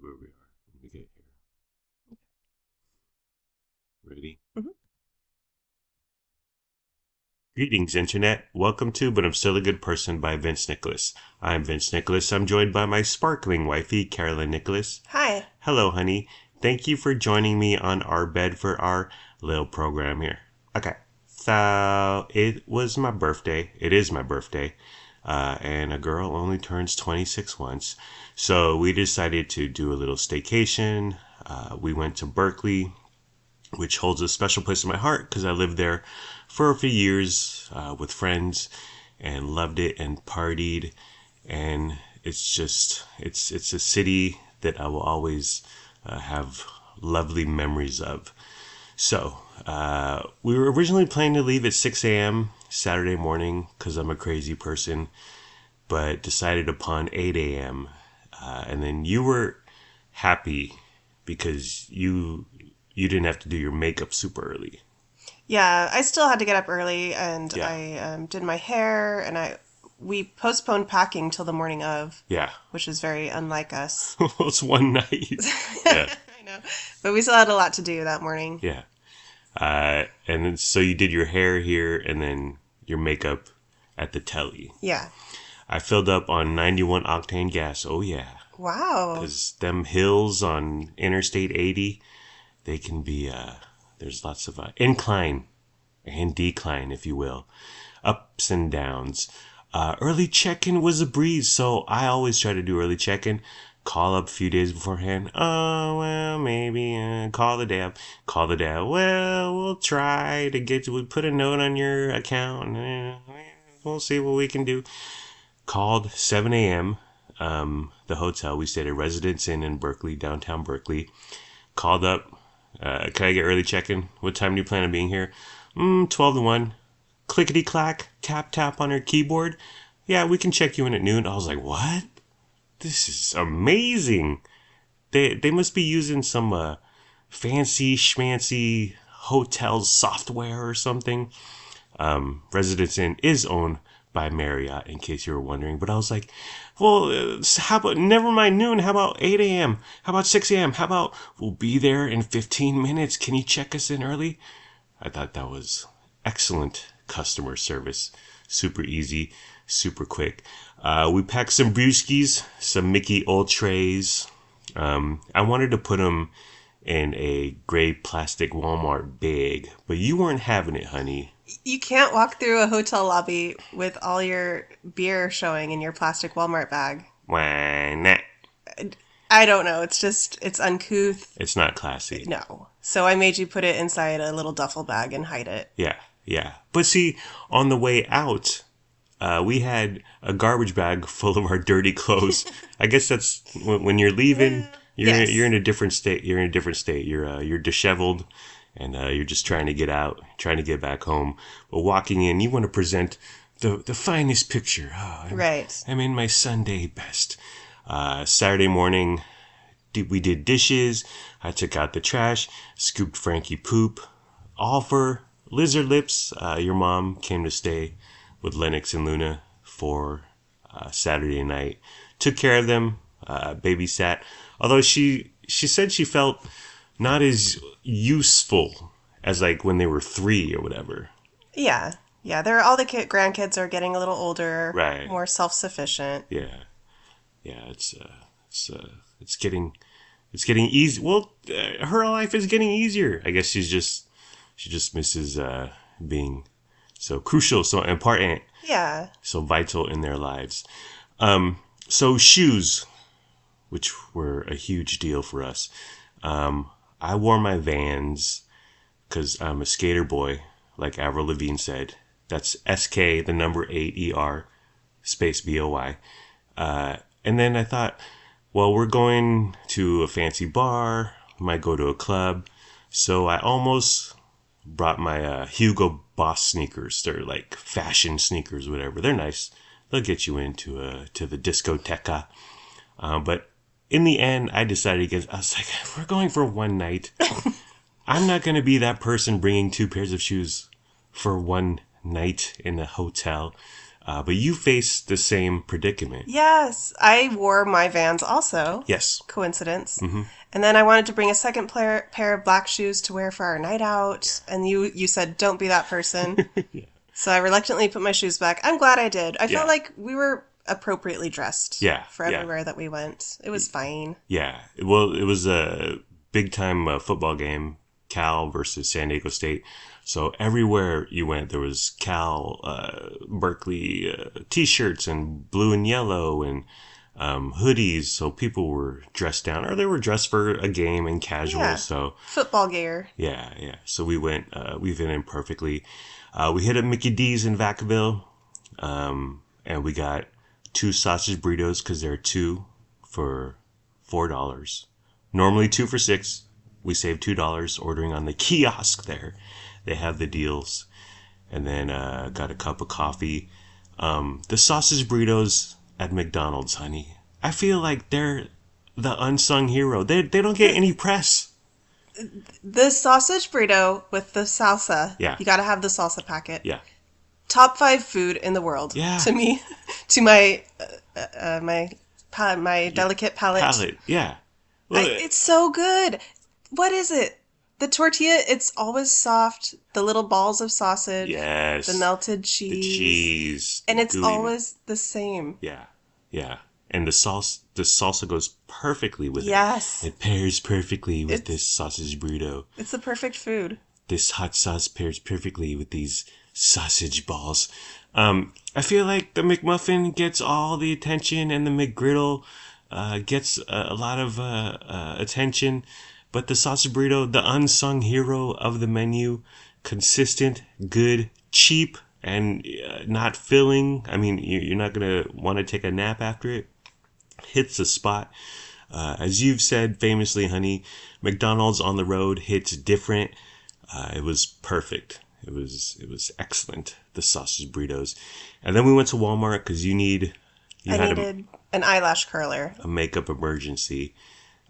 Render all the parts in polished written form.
where we are when we get here. Ready? Mhm. Greetings, Internet. Welcome to But I'm Still a Good Person by Vince Nicholas. I'm Vince Nicholas. I'm joined by my sparkling wifey, Carolyn Nicholas. Hi. Hello, honey. Thank you for joining me on our bed for our little program here. Okay, so it was my birthday. It is my birthday. And a girl only turns 26 once. So we decided to do a little staycation. We went to Berkeley, which holds a special place in my heart because I lived there for a few years with friends and loved it and partied. And it's a city that I will always have lovely memories of. So we were originally planning to leave at 6 a.m. Saturday morning because I'm a crazy person, but decided upon 8 a.m. And then you were happy because you didn't have to do your makeup super early. Yeah, I still had to get up early, and Yeah. I did my hair, and we postponed packing till the morning of, Yeah. which is very unlike us. It's one night. Yeah. I know, but we still had a lot to do that morning. Yeah. And then, so you did your hair here and then your makeup at the telly. Yeah. I filled up on 91 octane gas. Oh, yeah. Wow. Because them hills on Interstate 80, they can be, there's lots of incline and decline, if you will, ups and downs. Early check-in was a breeze, so I always try to do early check-in. Call up a few days beforehand. Oh, well, maybe call the day up. Call the day up. Well, we'll try to get you. We put a note on your account. We'll see what we can do. Called 7 a.m. The hotel. We stayed at Residence Inn in Berkeley, downtown Berkeley. Called up. Can I get early check-in? What time do you plan on being here? 12 to 1. Clickety clack, tap tap on her keyboard. Yeah, we can check you in at noon. I was like, what? This is amazing. They must be using some fancy schmancy hotel software or something. Residence Inn is owned by Marriott, in case you were wondering. But I was like, well, how about, never mind noon, how about 8 a.m.? How about 6 a.m.? How about we'll be there in 15 minutes? Can you check us in early? I thought that was excellent customer service. Super easy, super quick. We packed some brewskis, some Mickey Ultras. I wanted to put them in a gray plastic Walmart bag, but you weren't having it, honey. You can't walk through a hotel lobby with all your beer showing in your plastic Walmart bag. Why not? I don't know. It's uncouth. It's not classy. No. So I made you put it inside a little duffel bag and hide it. Yeah, yeah. But see, on the way out, we had a garbage bag full of our dirty clothes. I guess that's when you're leaving. Yes. You're in a different state. You're in a different state. You're disheveled, and you're just trying to get out, trying to get back home. But walking in, you want to present the finest picture. Oh, Right. I'm in my Sunday best. Saturday morning, we did dishes. I took out the trash, scooped Frankie poop, all for Lizard Lips. Your mom came to stay with Lennox and Luna for Saturday night. Took care of them, babysat. Although she said she felt not as useful as like when they were 3 or whatever. Yeah. Yeah. All the grandkids are getting a little older, Right. more self-sufficient. Yeah. Yeah. It's getting easy. Well, her life is getting easier. I guess she just misses being so crucial, so important, Yeah. so vital in their lives. So shoes, which were a huge deal for us. I wore my Vans because I'm a skater boy, like Avril Lavigne said. That's SK, the number 8ER, space BOY. And then I thought, well, we're going to a fancy bar, might go to a club. So I almost brought my Hugo Boss sneakers. They're like fashion sneakers, whatever. They're nice. They'll get you into to the discoteca. But in the end, I decided against. I was like, we're going for one night. I'm not going to be that person bringing 2 pairs of shoes for one night in a hotel. But you face the same predicament. Yes, I wore my Vans also. Yes. Coincidence. And then I wanted to bring a second pair of black shoes to wear for our night out. And you said, don't be that person. Yeah. So I reluctantly put my shoes back. I'm glad I did. I Yeah. felt like we were appropriately dressed Yeah, for yeah. everywhere that we went. It was fine. Yeah. Well, it was a big time football game, Cal versus San Diego State. So everywhere you went, there was Cal, Berkeley T-shirts and blue and yellow and hoodies. So people were dressed down, or they were dressed for a game and casual. Yeah. So Football gear. yeah. So we went in perfectly. We hit a Mickey D's in Vacaville, and we got 2 sausage burritos because there are 2 for $4. Normally 2 for $6. We saved $2 ordering on the kiosk there. They have the deals. And then got a cup of coffee. The sausage burritos at McDonald's, honey. I feel like they're the unsung hero. They don't get any press. The sausage burrito with the salsa. Yeah. You got to have the salsa packet. Yeah. Top 5 food in the world. Yeah. To me, to my my delicate palate. Yeah. Well, It's so good. What is it? The tortilla, it's always soft. The little balls of sausage. yes. The melted cheese. The cheese. And it's gooey- always the same. Yeah. Yeah. And the salsa goes perfectly with Yes. it. It pairs perfectly with this sausage burrito. It's the perfect food. This hot sauce pairs perfectly with these sausage balls. I feel like the McMuffin gets all the attention and the McGriddle gets a lot of attention. But the sausage burrito, the unsung hero of the menu, consistent, good, cheap, and not filling. I mean, you're not going to want to take a nap after it. Hits the spot. As you've said famously, honey, McDonald's on the road hits different. It was perfect. It was excellent, the sausage burritos. And then we went to Walmart because you I had needed an eyelash curler. a makeup emergency.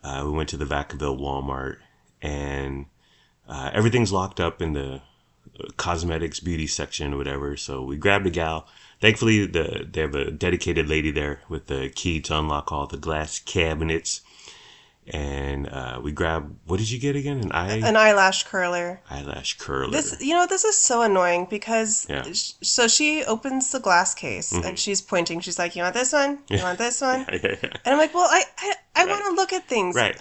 We went to the Vacaville Walmart, and everything's locked up in the cosmetics beauty section or whatever. So we grabbed a gal. Thankfully, they have a dedicated lady there with the key to unlock all the glass cabinets. And we grabbed, what did you get again? An Eyelash curler. eyelash curler. This is so annoying because Yeah. so she opens the glass case and she's pointing. She's like, "You want this one? You want this one?" yeah. And I'm like, "Well, I want to look at things. Right.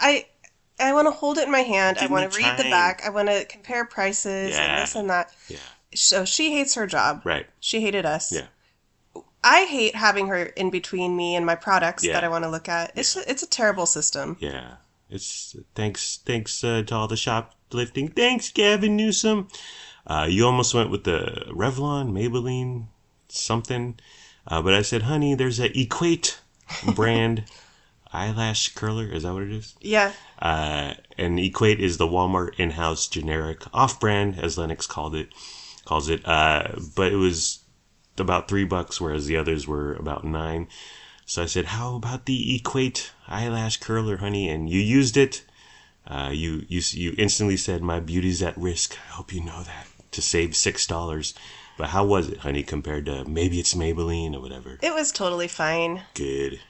I want to hold it in my hand. Give I want me to read the time. back. I want to compare prices Yeah. and this and that." Yeah. So she hates her job. Right. She hated us. Yeah. I hate having her in between me and my products Yeah. that I want to look at. It's a terrible system. Yeah. It's thanks to all the shoplifting. Thanks, Gavin Newsom. You almost went with the Revlon, Maybelline, something. But I said, honey, there's a Equate brand eyelash curler. Is that what it is? Yeah. And Equate is the Walmart in-house generic off-brand, as Lennox calls it. But it was about $3, whereas the others were about $9. So I said, how about the Equate eyelash curler, honey? And you used it. You instantly said, my beauty's at risk. I hope you know that. To save $6. But how was it, honey, compared to maybe it's Maybelline or whatever? It was totally fine. Good.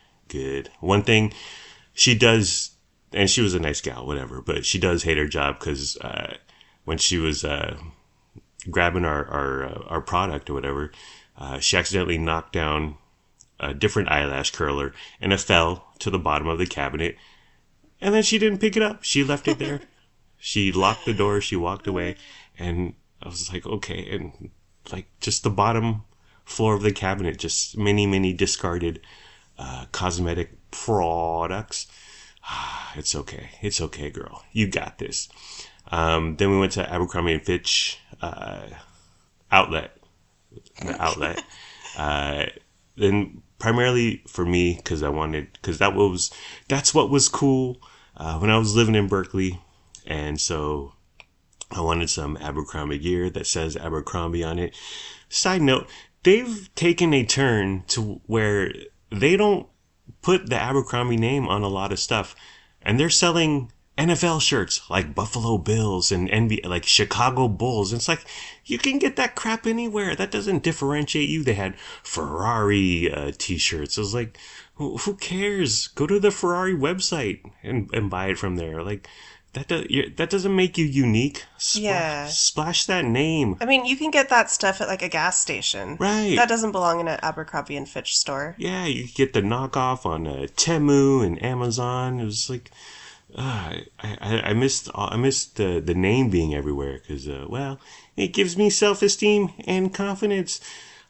One thing she does, and she was a nice gal, whatever, but she does hate her job because when she was grabbing our product or whatever, she accidentally knocked down a different eyelash curler and it fell to the bottom of the cabinet. And then she didn't pick it up. She left it there. She locked the door. She walked away. And I was like, okay. And like just the bottom floor of the cabinet, just many discarded cosmetic products. It's okay. It's okay, girl. You got this. Then we went to Abercrombie and Fitch outlet. The outlet. Then primarily for me, because that's what was cool when I was living in Berkeley. And so I wanted some Abercrombie gear that says Abercrombie on it. Side note, they've taken a turn to where they don't put the Abercrombie name on a lot of stuff. And they're selling NFL shirts like Buffalo Bills and NBA, like Chicago Bulls. It's like you can get that crap anywhere. That doesn't differentiate you. They had Ferrari t-shirts. It was like, who cares? Go to the Ferrari website and buy it from there. Like that doesn't make you unique. Yeah. Splash that name. I mean, you can get that stuff at like a gas station. Right. That doesn't belong in an Abercrombie and Fitch store. Yeah, you get the knockoff on Temu and Amazon. It was like, I missed the name being everywhere because well, it gives me self-esteem and confidence.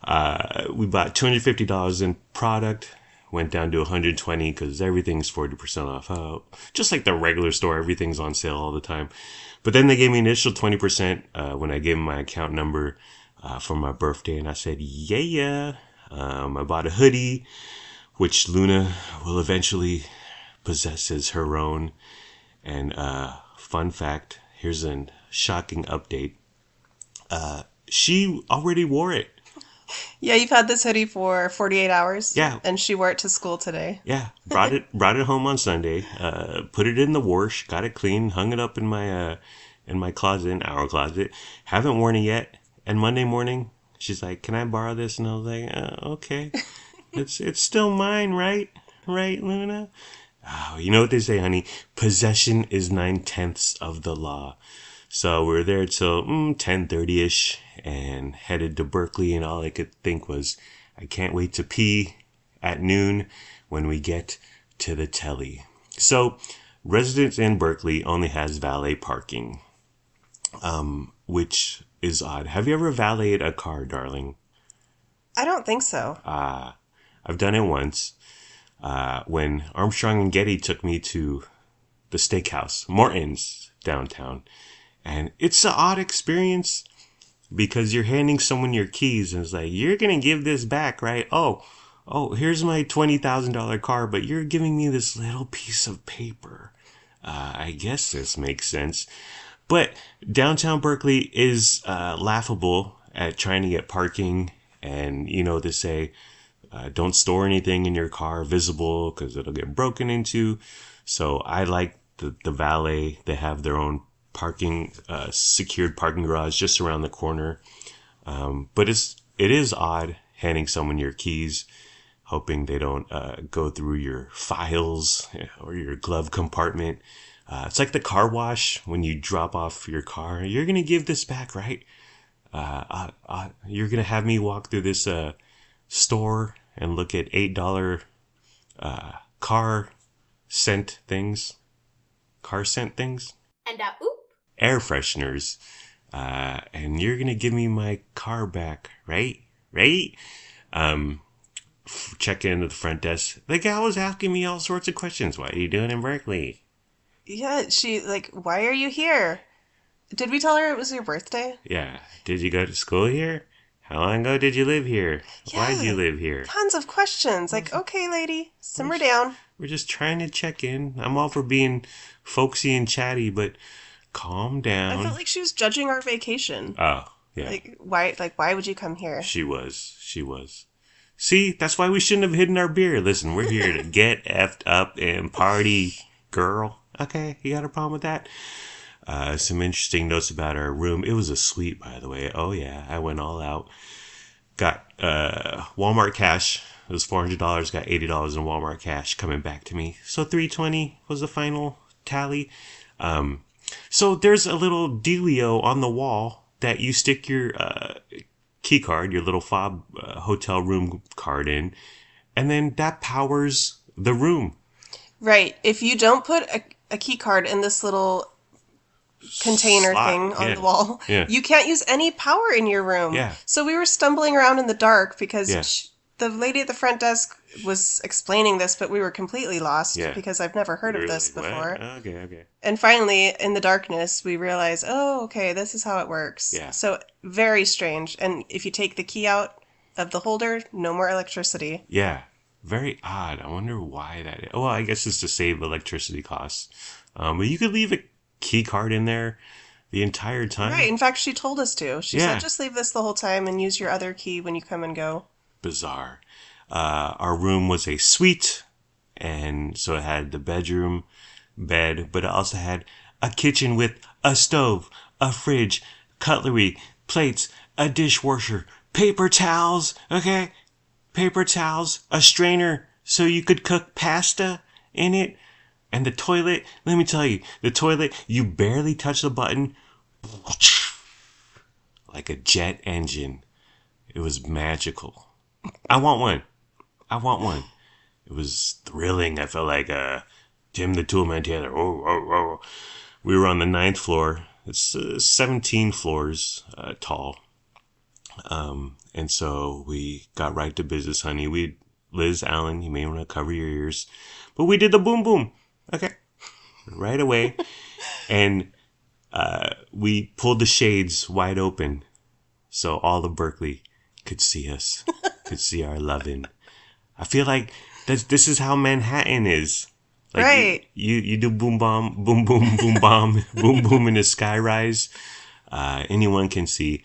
We bought $250 in product, went down to 120 because everything's 40% off. Just like the regular store, everything's on sale all the time. But then they gave me an initial 20% when I gave them my account number for my birthday, and I said, yeah. I bought a hoodie, which Luna will eventually possess as her own. And fun fact, here's a shocking update. She already wore it. Yeah, you've had this hoodie for 48 hours. Yeah. And she wore it to school today. Yeah, brought it home on Sunday. Put it in the wash, got it clean, hung it up in my closet, in our closet. Haven't worn it yet. And Monday morning, she's like, "Can I borrow this?" And I was like, "Okay." It's still mine, right? Right, Luna? Oh, you know what they say, honey? Possession is 9/10 of the law. So we were there till 10:30ish and headed to Berkeley, and all I could think was, I can't wait to pee at noon when we get to the telly. So residents in Berkeley only has valet parking, which is odd. Have you ever valeted a car, darling? I don't think so. I've done it once. When Armstrong and Getty took me to the steakhouse, Morton's, downtown. And it's an odd experience because you're handing someone your keys and it's like, you're going to give this back, right? Oh, here's my $20,000 car, but you're giving me this little piece of paper. I guess this makes sense. But downtown Berkeley is laughable at trying to get parking, and, they say, don't store anything in your car visible because it'll get broken into. So I like the valet. They have their own parking, secured parking garage just around the corner. But it is odd handing someone your keys, hoping they don't go through your files or your glove compartment. It's like the car wash when you drop off your car. You're gonna give this back, right? You're gonna have me walk through this store and look at $8 car scent things. And oop. Air fresheners. And you're going to give me my car back, right? Right? Check into the front desk. The gal was asking me all sorts of questions. What are you doing in Berkeley? Yeah, why are you here? Did we tell her it was your birthday? Yeah. Did you go to school here? How long ago did you live here? Yeah, Why did you live here? Tons of questions. Like, okay, lady, simmer down. We're just trying to check in. I'm all for being folksy and chatty, but calm down. I felt like she was judging our vacation. Oh, yeah. Why would you come here? She was. See, that's why we shouldn't have hidden our beer. Listen, we're here to get effed up and party, girl. Okay, you got a problem with that? Some interesting notes about our room. It was a suite, by the way. Oh, yeah, I went all out. Got Walmart cash. It was $400. Got $80 in Walmart cash coming back to me. So $320 was the final tally. So there's a little dealio on the wall that you stick your key card, your little fob hotel room card in, and then that powers the room. Right. If you don't put a key card in this little container thing on the wall, you can't use any power in your room. Yeah. So we were stumbling around in the dark because the lady at the front desk was explaining this, but we were completely lost because I've never heard of this before. What? Okay. And finally, in the darkness, we realized, oh, okay, this is how it works. Yeah. So very strange. And if you take the key out of the holder, no more electricity. Yeah. Very odd. I wonder why that is. Well, I guess it's to save electricity costs. But you could leave a key card in there the entire time. Right. In fact, she told us to. She said, just leave this the whole time and use your other key when you come and go. Bizarre. Our room was a suite, and so it had the bedroom, bed, but it also had a kitchen with a stove, a fridge, cutlery, plates, a dishwasher, paper towels, okay? Paper towels, a strainer so you could cook pasta in it. And the toilet, let me tell you, the toilet, you barely touch the button, like a jet engine. It was magical. I want one. I want one. It was thrilling. I felt like Tim the Toolman Taylor. Oh, oh, oh. We were on the 9th floor. It's 17 floors tall. And so we got right to business, honey. Liz Allen, you may want to cover your ears. But we did the boom boom. Okay. Right away. And we pulled the shades wide open so all of Berkeley could see us, could see our loving. I feel like this is how Manhattan is. Like right. You do boom bomb, boom boom, boom bomb, boom boom in the sky rise. Anyone can see.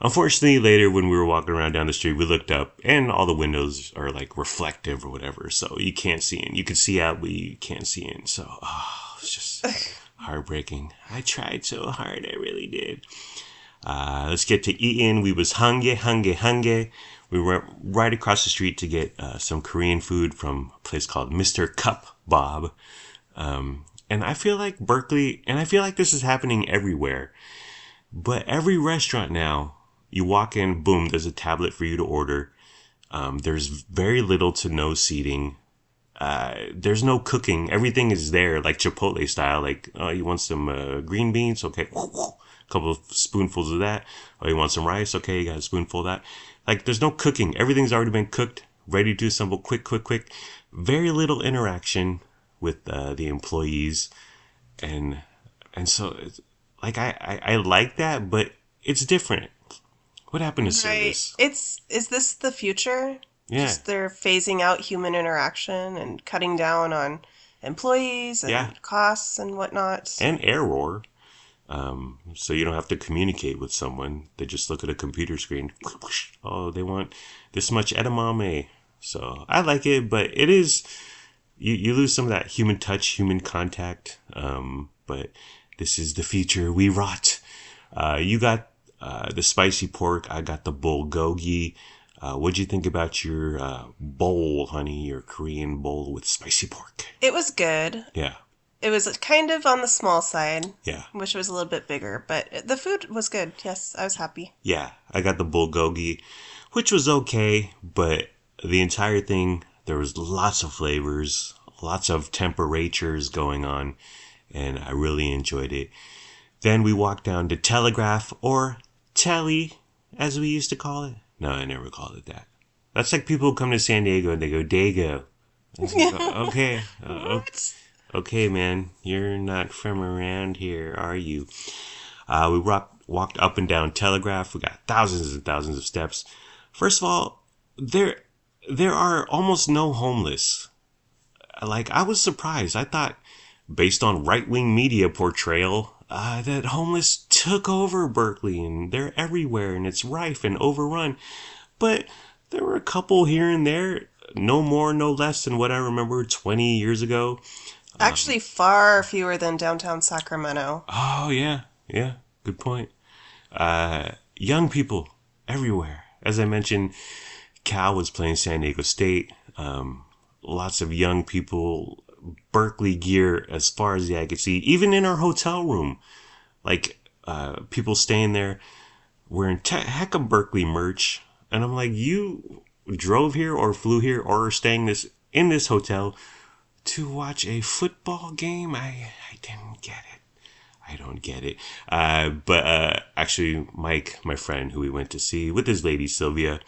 Unfortunately, later when we were walking around down the street, we looked up and all the windows are like reflective or whatever. So you can't see in. You can see out, but you can't see in. So it's just heartbreaking. I tried so hard. I really did. Let's get to eating. We was hungry. We went right across the street to get some Korean food from a place called Mr. Cup Bob. And I feel like Berkeley, and I feel like this is happening everywhere, but every restaurant now, you walk in, boom, there's a tablet for you to order. There's very little to no seating. There's no cooking. Everything is there, like Chipotle style. Like, oh, you want some green beans? Okay. A couple of spoonfuls of that. Oh, you want some rice? Okay, you got a spoonful of that. Like, there's no cooking. Everything's already been cooked, ready to assemble, quick. Very little interaction with the employees. And so, like, I like that, but it's different. What happened to service? Is this the future? Yeah. Just they're phasing out human interaction and cutting down on employees and costs and whatnot. And error. So you don't have to communicate with someone. They just look at a computer screen. Oh, they want this much edamame. So I like it, but it is, you lose some of that human touch, human contact. But this is the future we wrought. You got the spicy pork. I got the bulgogi. What'd you think about your bowl, honey? Your Korean bowl with spicy pork? It was good. Yeah. It was kind of on the small side. Yeah. Wish it was a little bit bigger, but the food was good. Yes, I was happy. Yeah, I got the bulgogi, which was okay, but the entire thing, there was lots of flavors, lots of temperatures going on, and I really enjoyed it. Then we walked down to Telegraph, or Telly, as we used to call it. No, I never called it that. That's like people who come to San Diego and they go, Dago. Like, okay. Okay, man, you're not from around here, are you? We walked up and down Telegraph. We got thousands and thousands of steps. First of all, there are almost no homeless. Like, I was surprised. I thought, based on right-wing media portrayal, that homeless took over Berkeley and they're everywhere and it's rife and overrun. But there were a couple here and there, no more, no less than what I remember 20 years ago. Actually, far fewer than downtown Sacramento. Oh, yeah. Yeah. Good point. Young people everywhere. As I mentioned, Cal was playing San Diego State. Lots of young people, Berkeley gear as far as the eye could see. Even in our hotel room, like people staying there wearing heck of Berkeley merch. And I'm like, you drove here or flew here or are staying in this hotel to watch a football game? I didn't get it. I don't get it. But actually, Mike, my friend who we went to see with his lady, Sylvia,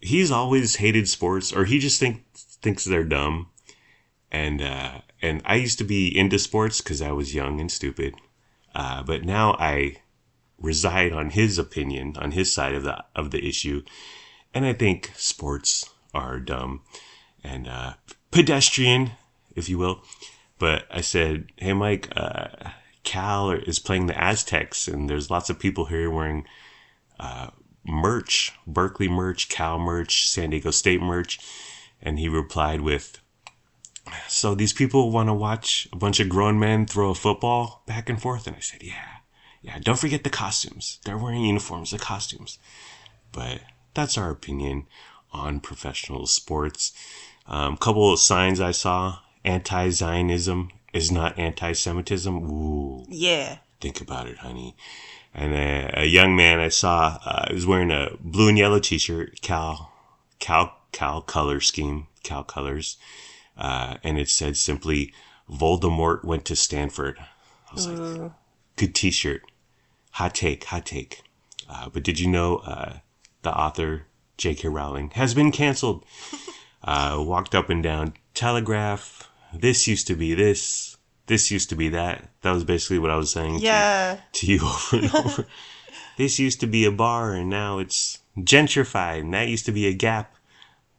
he's always hated sports, or he just thinks they're dumb. And I used to be into sports because I was young and stupid. But now I reside on his opinion, on his side of the issue. And I think sports are dumb and pedestrian, if you will. But I said, hey, Mike, Cal is playing the Aztecs, and there's lots of people here wearing merch, Berkeley merch, Cal merch, San Diego State merch. And he replied with, So these people want to watch a bunch of grown men throw a football back and forth. And I said, yeah, don't forget the costumes. They're wearing uniforms, the costumes. But that's our opinion on professional sports. Couple of signs I saw. Anti-Zionism is not anti-Semitism. Ooh. Yeah. Think about it, honey. And a young man I saw was wearing a blue and yellow t-shirt, Cal color scheme, Cal colors. And it said simply, Voldemort went to Stanford. I was like, good t-shirt. Hot take. But did you know the author, J.K. Rowling, has been canceled? Walked up and down Telegraph. This used to be this. This used to be that. That was basically what I was saying to you over and over. This used to be a bar and now it's gentrified. And that used to be a Gap,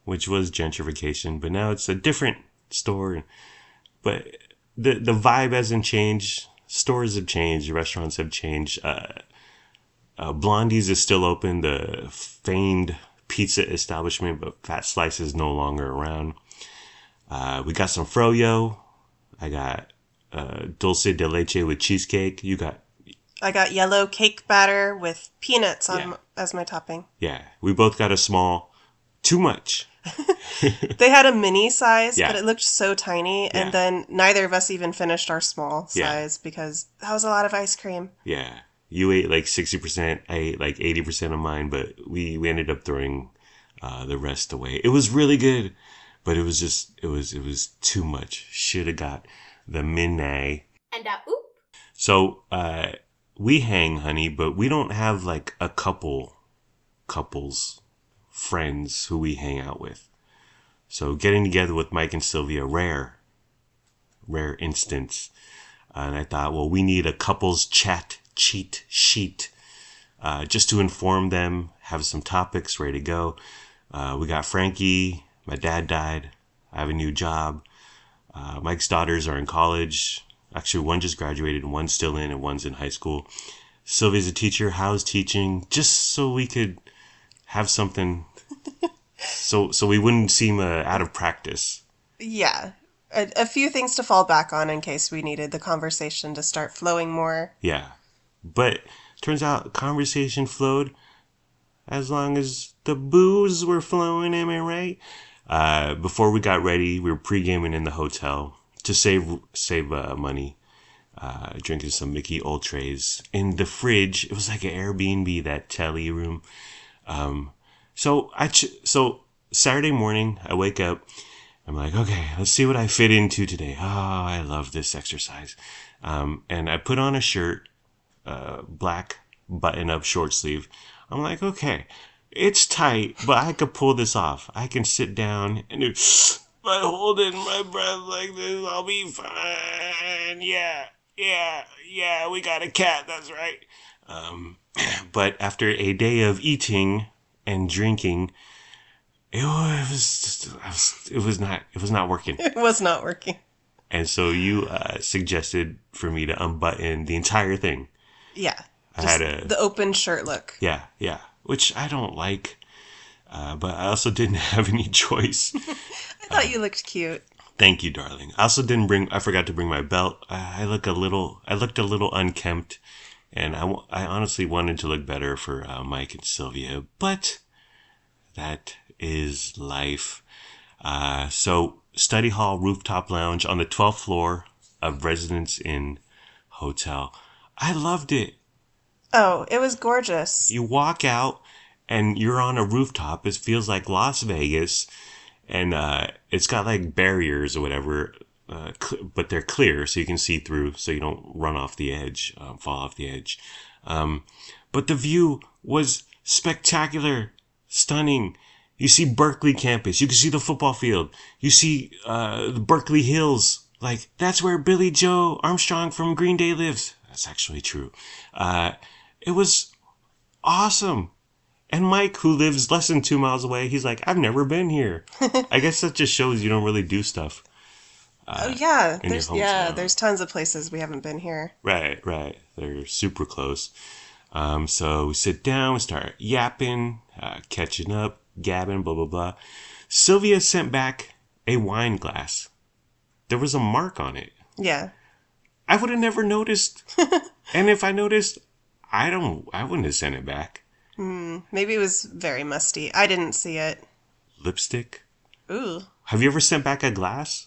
which was gentrification. But now it's a different store. But the vibe hasn't changed. Stores have changed. Restaurants have changed. Blondie's is still open. The famed pizza establishment, but Fat Slice is no longer around. We got some froyo. I got dulce de leche with cheesecake. I got yellow cake batter with peanuts on as my topping. Yeah, we both got a small. Too much. They had a mini size, but it looked so tiny. Yeah. And then neither of us even finished our small size because that was a lot of ice cream. Yeah. You ate like 60%. I ate like 80% of mine, but we ended up throwing the rest away. It was really good, but it was too much. Should have got the mini. And oop. So we hang, honey, but we don't have like a couples friends who we hang out with. So getting together with Mike and Sylvia, rare instance. And I thought, well, we need a couples chat cheat sheet just to inform them, have some topics ready to go. We got Frankie. My dad died. I have a new job. Mike's daughters are in college. Actually, one just graduated and one's still in and one's in high school. Sylvia's a teacher. How's teaching? Just so we could have something so we wouldn't seem out of practice. Yeah. A few things to fall back on in case we needed the conversation to start flowing more. Yeah. But turns out the conversation flowed as long as the booze were flowing, am I right? Before we got ready, we were pre-gaming in the hotel to save money. Drinking some Mickey Ultras. In the fridge, it was like an Airbnb, that telly room. So Saturday morning, I wake up. I'm like, okay, let's see what I fit into today. Oh, I love this exercise. And I put on a shirt, black button-up short sleeve. I'm like, okay, it's tight, but I could pull this off. I can sit down and by holding my breath like this, I'll be fine. Yeah, we got a cat, that's right. But after a day of eating and drinking, it was not working. It was not working. And so you suggested for me to unbutton the entire thing. Yeah. The open shirt look. Yeah. Which I don't like. But I also didn't have any choice. I thought you looked cute. Thank you, darling. I also I forgot to bring my belt. I looked a little unkempt. And I honestly wanted to look better for Mike and Sylvia. But that is life. So study hall rooftop lounge on the 12th floor of Residence Inn Hotel. I loved it. Oh, it was gorgeous. You walk out and you're on a rooftop. It feels like Las Vegas, and it's got like barriers or whatever, but they're clear so you can see through, so you don't run off the edge, fall off the edge. But the view was spectacular, stunning. You see Berkeley campus. You can see the football field. You see the Berkeley Hills. Like, that's where Billy Joe Armstrong from Green Day lives. That's actually true. It was awesome. And Mike, who lives less than 2 miles away, he's like, I've never been here. I guess that just shows you don't really do stuff. There's tons of places we haven't been here. Right. They're super close. So we sit down, we start yapping, catching up, gabbing, blah, blah, blah. Sylvia sent back a wine glass. there was a mark on it. Yeah. I would have never noticed. And if I noticed, I wouldn't have sent it back. Maybe it was very musty. I didn't see it. Lipstick? Ooh. Have you ever sent back a glass?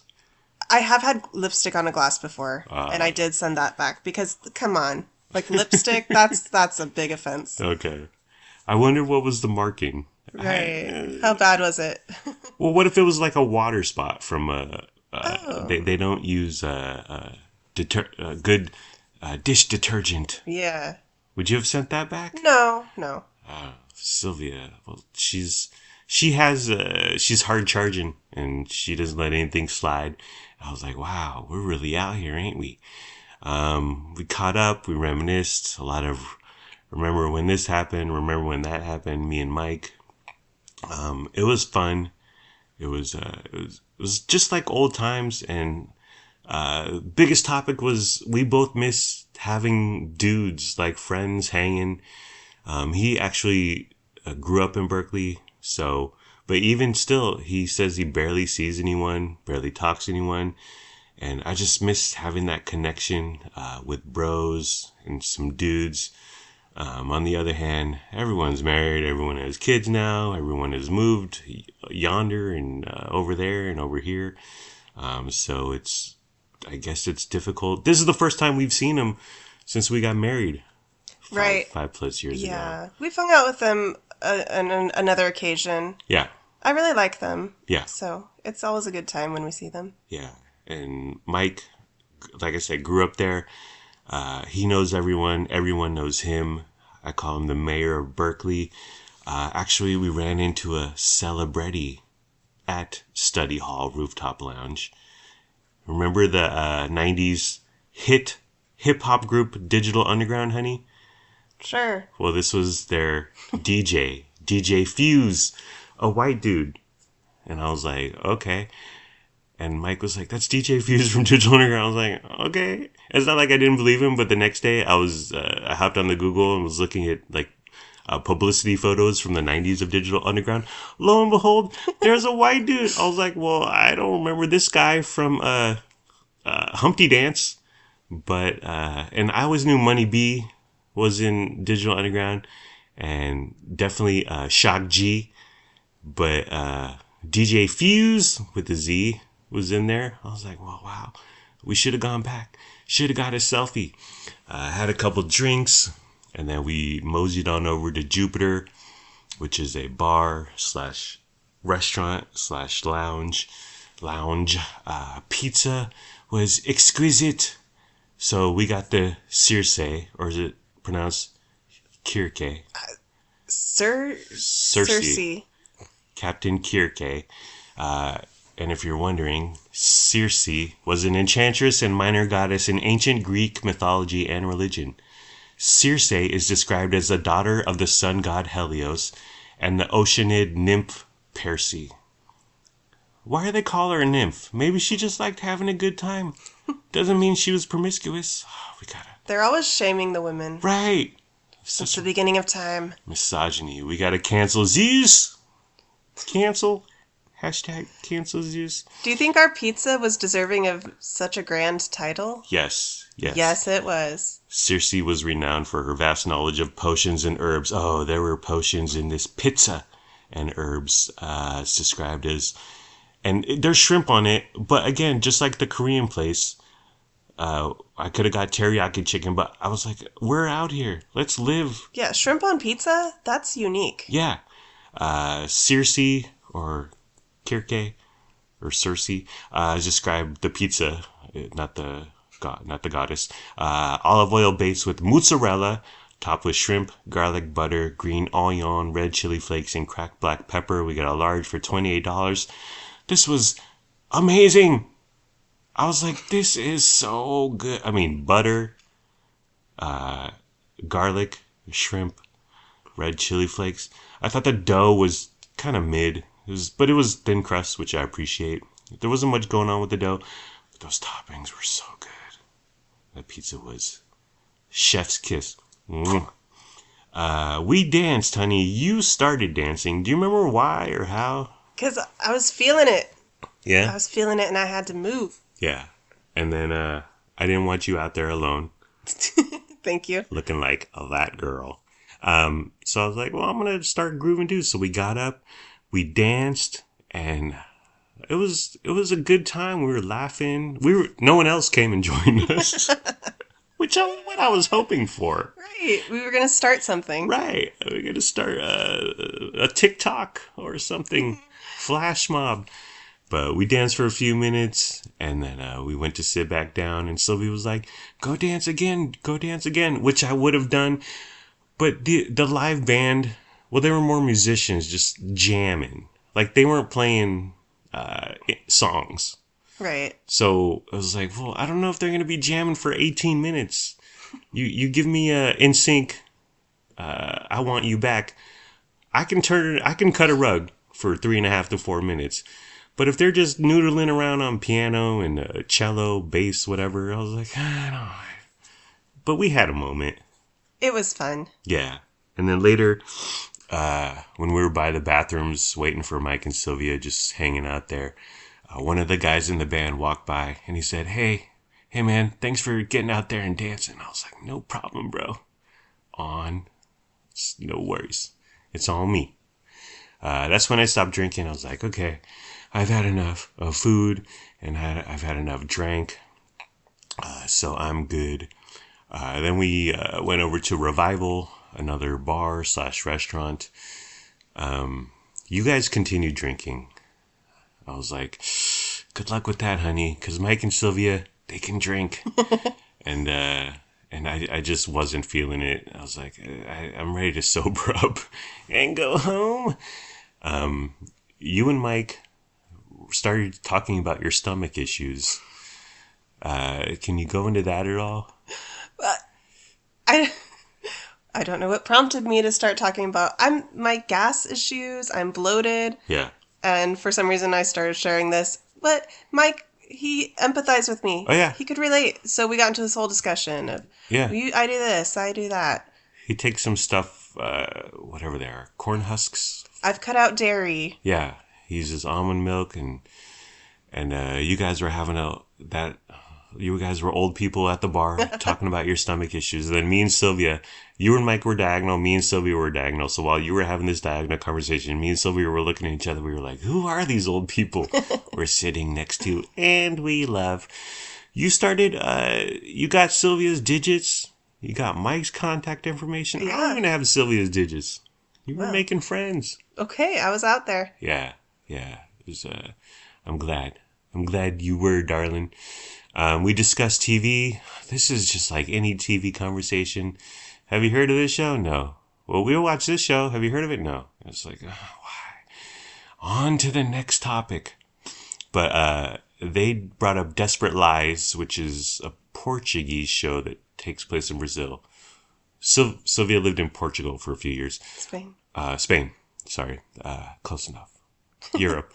I have had lipstick on a glass before, and I did send that back because, come on, like lipstick, that's a big offense. Okay. I wonder what was the marking. Right. How bad was it? Well, what if it was like a water spot from they don't use good dish detergent. Yeah. Would you have sent that back? No. Sylvia, well, she's hard charging and she doesn't let anything slide. I was like, wow, we're really out here, ain't we? We caught up, we reminisced a lot of, remember when this happened, remember when that happened, me and Mike. It was fun. It was just like old times, and biggest topic was we both miss having dudes, like friends hanging. He actually grew up in Berkeley, but even still, he says he barely sees anyone, barely talks to anyone. And I just miss having that connection with bros and some dudes. On the other hand, everyone's married, everyone has kids now, everyone has moved yonder and over there and over here. So I guess it's difficult. This is the first time we've seen him since we got married. Right. 5+ years ago. Yeah. We've hung out with them on another occasion. Yeah. I really like them. Yeah. So it's always a good time when we see them. Yeah. And Mike, like I said, grew up there. He knows everyone. Everyone knows him. I call him the mayor of Berkeley. Actually, we ran into a celebrity at Study Hall Rooftop Lounge. Remember the 90s hip-hop group Digital Underground, honey? Sure. Well, this was their DJ Fuse, a white dude. And I was like, okay. And Mike was like, that's DJ Fuse from Digital Underground. I was like, okay. It's not like I didn't believe him, but the next day I hopped on the Google and was looking at like publicity photos from the 90s of Digital Underground. Lo and behold, there's a white dude. I was like, well, I don't remember this guy from Humpty Dance. But, and I always knew Money B was in Digital Underground, and definitely Shock G. But DJ Fuse with the Z was in there. I was like, well, wow, we should have gone back. Should have got a selfie. Had a couple drinks, and then we moseyed on over to Jupiter, which is a bar / restaurant / lounge. Pizza was exquisite. So we got the Circe, or is it pronounced Kirke? Circe. Captain Kirke. And if you're wondering, Circe was an enchantress and minor goddess in ancient Greek mythology and religion. Circe is described as the daughter of the sun god Helios and the Oceanid nymph Perse. Why do they call her a nymph? Maybe she just liked having a good time. Doesn't mean she was promiscuous. Oh, They're always shaming the women. Right. Since the beginning of time. Misogyny. We gotta cancel Zeus. Cancel. Hashtag cancel Zeus. Do you think our pizza was deserving of such a grand title? Yes. Yes, it was. Circe was renowned for her vast knowledge of potions and herbs. Oh, there were potions in this pizza and herbs. It's described as... And there's shrimp on it, but again, just like the Korean place, I could have got teriyaki chicken, but I was like, we're out here. Let's live. Yeah, shrimp on pizza? That's unique. Yeah. Circe, or Kirke, or Circe, described the pizza, not the goddess. Olive oil based with mozzarella, topped with shrimp, garlic, butter, green onion, red chili flakes, and cracked black pepper. We got a large for $28. This was amazing. I was like, this is so good. I mean, butter, garlic, shrimp, red chili flakes. I thought the dough was kind of mid. But it was thin crust, which I appreciate. There wasn't much going on with the dough, but those toppings were so good. That pizza was chef's kiss. We danced, honey. You started dancing. Do you remember why or how? Because I was feeling it. Yeah? I was feeling it and I had to move. Yeah. And then I didn't want you out there alone. Thank you. Looking like that girl. So I was like, well, I'm going to start grooving too. So we got up, we danced, and it was a good time. We were laughing. No one else came and joined us, which is what I was hoping for. Right. We were going to start something. Right. We're going to start a TikTok or something, flash mob. But we danced for a few minutes, and then we went to sit back down, and Sylvia was like, go dance again, which I would have done. But the live band, well, they were more musicians just jamming. Like, they weren't playing songs. Right. So I was like, well, I don't know if they're going to be jamming for 18 minutes. You give me a NSYNC, I Want You Back. I can cut a rug for 3.5 to 4 minutes. But if they're just noodling around on piano and cello, bass, whatever, I was like, I don't know. But we had a moment. It was fun. Yeah. And then later, when we were by the bathrooms waiting for Mike and Sylvia, just hanging out there, one of the guys in the band walked by and he said, hey man, thanks for getting out there and dancing. I was like, no problem, bro. No worries. It's all me. That's when I stopped drinking. I was like, okay, I've had enough of food and I've had enough drink. So I'm good. Then we went over to Revival, another bar/restaurant. You guys continued drinking. I was like, good luck with that, honey, because Mike and Sylvia, they can drink. and I just wasn't feeling it. I was like, I'm ready to sober up and go home. You and Mike started talking about your stomach issues. Can you go into that at all? I don't know what prompted me to start talking about my gas issues. I'm bloated. Yeah. And for some reason I started sharing this. But Mike, he empathized with me. Oh, yeah. He could relate. So we got into this whole discussion of, yeah, I do this, I do that. He takes some stuff, whatever they are, corn husks. I've cut out dairy. Yeah. He uses almond milk and you guys were having you guys were old people at the bar talking about your stomach issues. And then me and Sylvia, you and Mike were diagonal, me and Sylvia were diagonal. So while you were having this diagonal conversation, me and Sylvia were looking at each other. We were like, who are these old people we're sitting next to and we love? You started, you got Sylvia's digits. You got Mike's contact information. Yeah. I don't even have Sylvia's digits. You were making friends. Okay, I was out there. Yeah. It was, I'm glad. I'm glad you were, darling. We discussed TV. This is just like any TV conversation. Have you heard of this show? No. Well, we'll watch this show. Have you heard of it? No. It's like, why? On to the next topic. But they brought up Desperate Lies, which is a Portuguese show that takes place in Brazil. Sylvia lived in Portugal for a few years. Spain. Sorry. Close enough. Europe.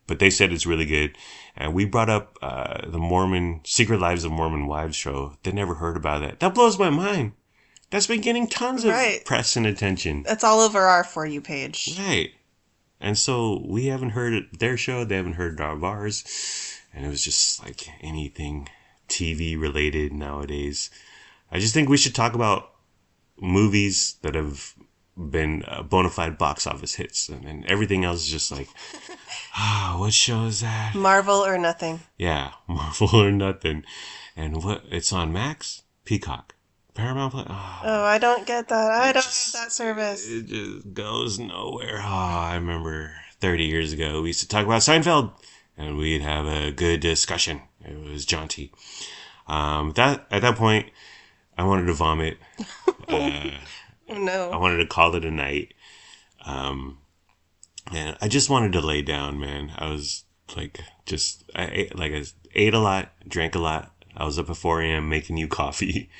But they said it's really good. And we brought up the Secret Lives of Mormon Wives show. They never heard about that. That blows my mind. That's been getting tons of press and attention. That's all over our For You page. Right. And so we haven't heard their show. They haven't heard of ours. And it was just like anything TV related nowadays. I just think we should talk about movies that have been bona fide box office hits. And everything else is just like, what show is that? Marvel or nothing. Yeah, Marvel or nothing. And it's on Max? Peacock. Paramount Plus? Oh, I don't get that. I don't have that service. It just goes nowhere. I remember 30 years ago, we used to talk about Seinfeld, and we'd have a good discussion. It was jaunty. At that point, I wanted to vomit. Oh, no. I wanted to call it a night. And I just wanted to lay down, man. I was I ate a lot, drank a lot. I was up at 4 a.m. making you coffee.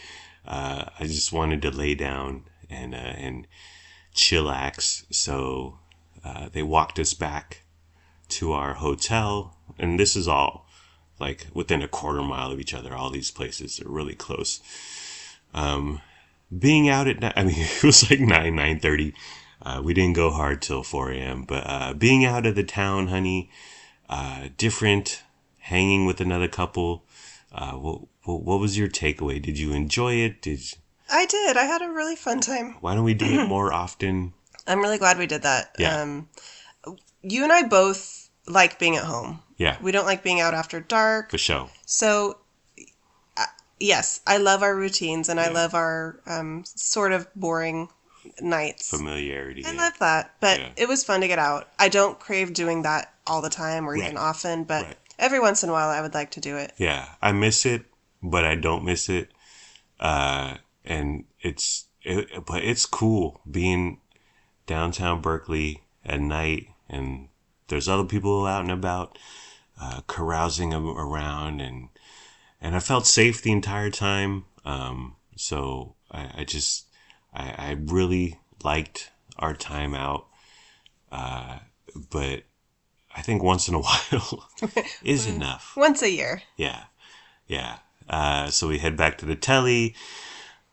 I just wanted to lay down and chillax. So they walked us back to our hotel, and this is all like within a quarter mile of each other. All these places are really close. Being out at night, I mean, it was like 9:30. We didn't go hard till 4 a.m. But being out of the town, honey, different hanging with another couple. What was your takeaway? Did you enjoy it? I did. I had a really fun time. Why don't we do it more often? I'm really glad we did that. Yeah. You and I both like being at home. Yeah. We don't like being out after dark. For sure. So, yes, I love our routines and I love our sort of boring nights. Familiarity. I love that. But it was fun to get out. I don't crave doing that all the time or even often, but every once in a while I would like to do it. Yeah. I miss it, but I don't miss it. And but it's cool being downtown Berkeley at night, and there's other people out and about, carousing around, and I felt safe the entire time. So I really liked our time out. But I think once in a while is enough. Once a year. Yeah. Yeah. So we head back to the telly.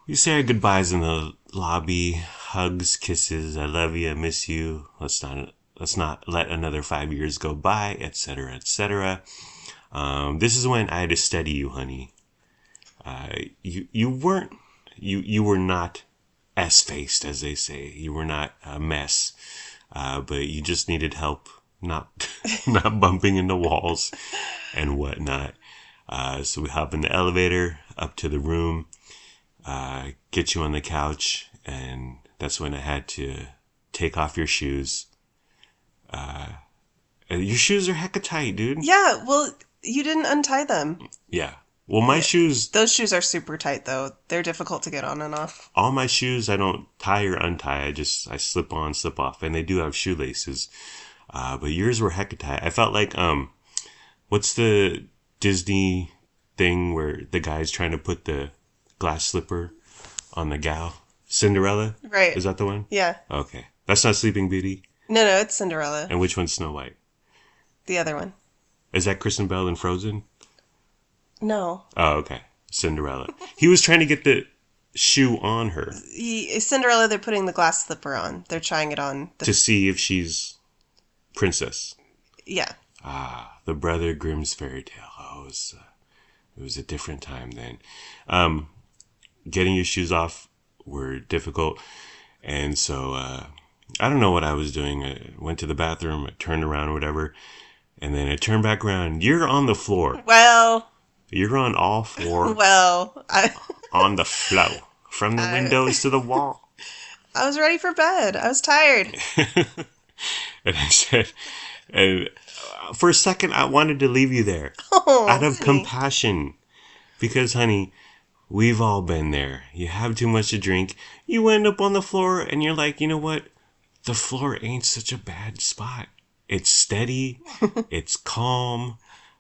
We say our goodbyes in the lobby. Hugs, kisses. I love you. I miss you. Let's not let another 5 years go by, etc., etc. This is when I had to study you, honey. You were not S-faced, as they say. You were not a mess. But you just needed help not bumping into walls and whatnot. So we hop in the elevator up to the room, get you on the couch, and that's when I had to take off your shoes. Your shoes are hecka tight, dude. Yeah, well, you didn't untie them. Yeah. Well, my shoes... Those shoes are super tight, though. They're difficult to get on and off. All my shoes, I don't tie or untie. I slip on, slip off. And they do have shoelaces. But yours were hecka tight. I felt like, what's the Disney thing where the guy's trying to put the glass slipper on the gal? Cinderella? Right. Is that the one? Yeah. Okay. That's not Sleeping Beauty? No, it's Cinderella. And which one's Snow White? The other one. Is that Kristen Bell in Frozen? No. Oh, okay. Cinderella. He was trying to get the shoe on her. Cinderella, they're putting the glass slipper on. They're trying it on. To see if she's princess. Yeah. The Brother Grimm's fairy tale. Oh, it was a different time then. Getting your shoes off were difficult. And so, I don't know what I was doing. I went to the bathroom, I turned around or whatever. And then I turned back around. You're on the floor. Well... You're on all four. Well, on the floor. From the windows to the wall. I was ready for bed. I was tired. And I said, and for a second, I wanted to leave you there. Oh, out of honey. Compassion. Because, honey, we've all been there. You have too much to drink. You end up on the floor and you're like, you know what? The floor ain't such a bad spot. It's steady. It's calm.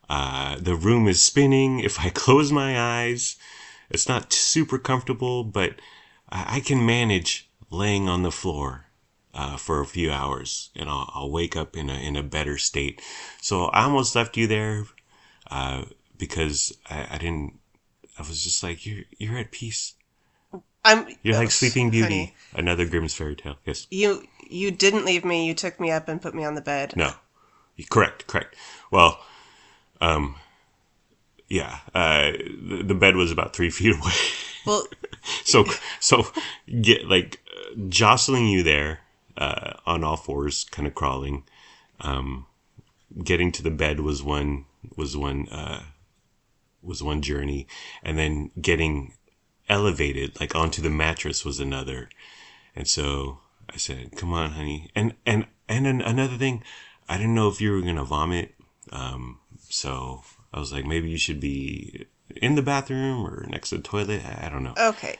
The room is spinning. If I close my eyes, it's not super comfortable, but I can manage laying on the floor for a few hours, and I'll wake up in a better state. So I almost left you there because I didn't. I was just like, you're at peace. You're like Sleeping Beauty, honey, another Grimm's fairy tale. Yes. You didn't leave me. You took me up and put me on the bed. No. Correct. Well. Yeah, the bed was about 3 feet away. Well, so get jostling you there, on all fours, kind of crawling. Getting to the bed was one journey, and then getting elevated, like onto the mattress, was another. And so I said, "Come on, honey." And another thing, I didn't know if you were gonna vomit. So I was like, maybe you should be in the bathroom or next to the toilet. I don't know. Okay.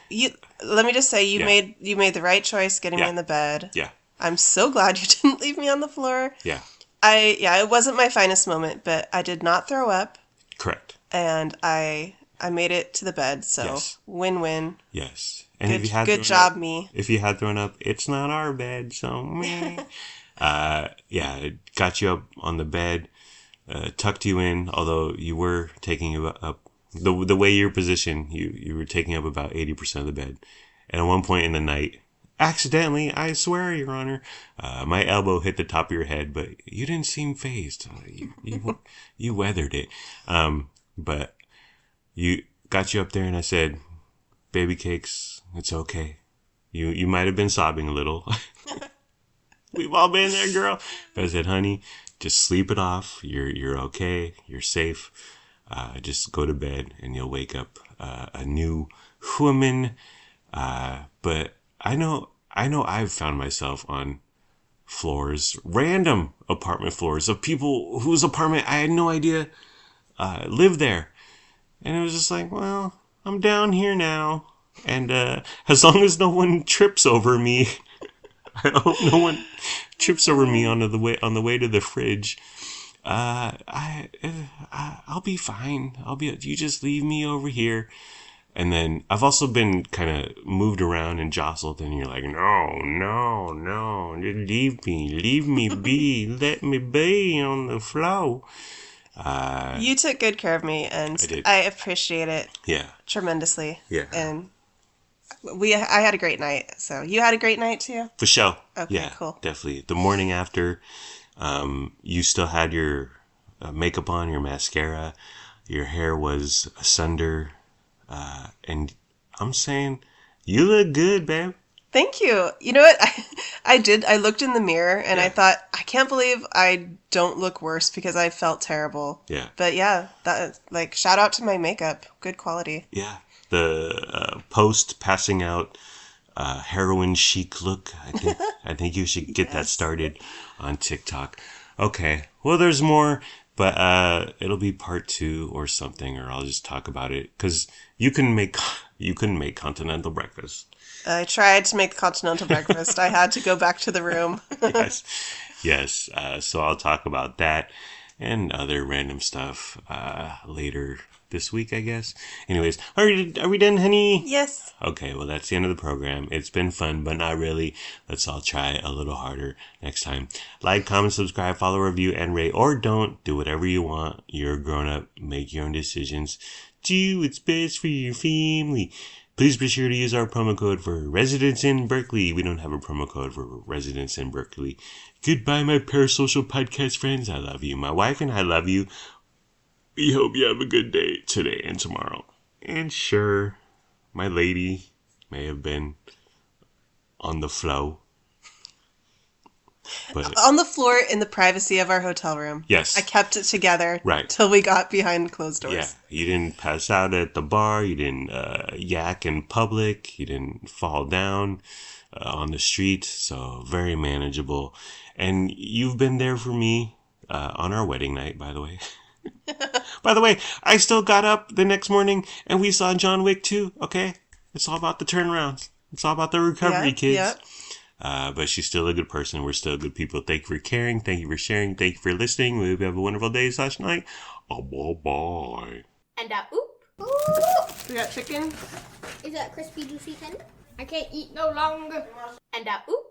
Let me just say you made the right choice getting me in the bed. Yeah. I'm so glad you didn't leave me on the floor. Yeah. It wasn't my finest moment, but I did not throw up. Correct. And I made it to the bed, so yes. Win-win. Yes. And good job, me. If you had thrown up, it's not our bed, so meh. It got you up on the bed. Tucked you in, although you were taking up the way you're positioned, you were taking up about 80% of the bed. And at one point in the night, accidentally, I swear, Your Honor. My elbow hit the top of your head, but you didn't seem fazed. You weathered it. But you got you up there and I said, baby cakes, it's okay. You might have been sobbing a little. We've all been there, girl. But I said, honey, just sleep it off. You're okay. You're safe. Just go to bed and you'll wake up a new woman. But I know I've found myself on floors, random apartment floors of people whose apartment I had no idea lived there. And it was just like, well, I'm down here now. And as long as no one trips over me, I hope no one trips over me on the way to the fridge. I'll be fine. You just leave me over here. And then I've also been kind of moved around and jostled, and you're like, no, leave me be, let me be on the floor. You took good care of me, and I appreciate it. Yeah, tremendously. Yeah, and I had a great night. So you had a great night too? For sure. Okay, yeah, cool. Definitely. The morning after, you still had your makeup on, your mascara, your hair was asunder. And I'm saying, you look good, babe. Thank you. You know what? I did. I looked in the mirror and I thought, I can't believe I don't look worse because I felt terrible. Yeah. But yeah, shout out to my makeup. Good quality. Yeah. The post passing out heroin chic look. I think you should get that started on TikTok. Okay. Well, there's more. But it'll be part 2 or something, or I'll just talk about it because you couldn't make continental breakfast. I tried to make the continental breakfast. I had to go back to the room. Yes. So I'll talk about that and other random stuff later this week, I guess. Anyways, are we done, honey? Yes. Okay, well, that's the end of the program. It's been fun, but not really. Let's all try a little harder next time. Like, comment, subscribe, follow, review, and rate, or don't. Do whatever you want. You're a grown-up. Make your own decisions. Do what's best for your family. Please be sure to use our promo code for residents in Berkeley. We don't have a promo code for residents in Berkeley. Goodbye, my parasocial podcast friends. I love you. My wife and I love you. We hope you have a good day today and tomorrow. And sure, my lady may have been on the floor. But on the floor in the privacy of our hotel room. Yes. I kept it together right till we got behind closed doors. Yeah. You didn't pass out at the bar. You didn't yak in public. You didn't fall down on the street. So very manageable. And you've been there for me on our wedding night, by the way. By the way, I still got up the next morning and we saw John Wick 2, okay? It's all about the turnarounds. It's all about the recovery, kids. Yeah. But she's still a good person. We're still good people. Thank you for caring. Thank you for sharing. Thank you for listening. We hope you have a wonderful day / night. Bye-bye. And oop. We got chicken. Is that crispy, juicy tender? I can't eat no longer. And oop.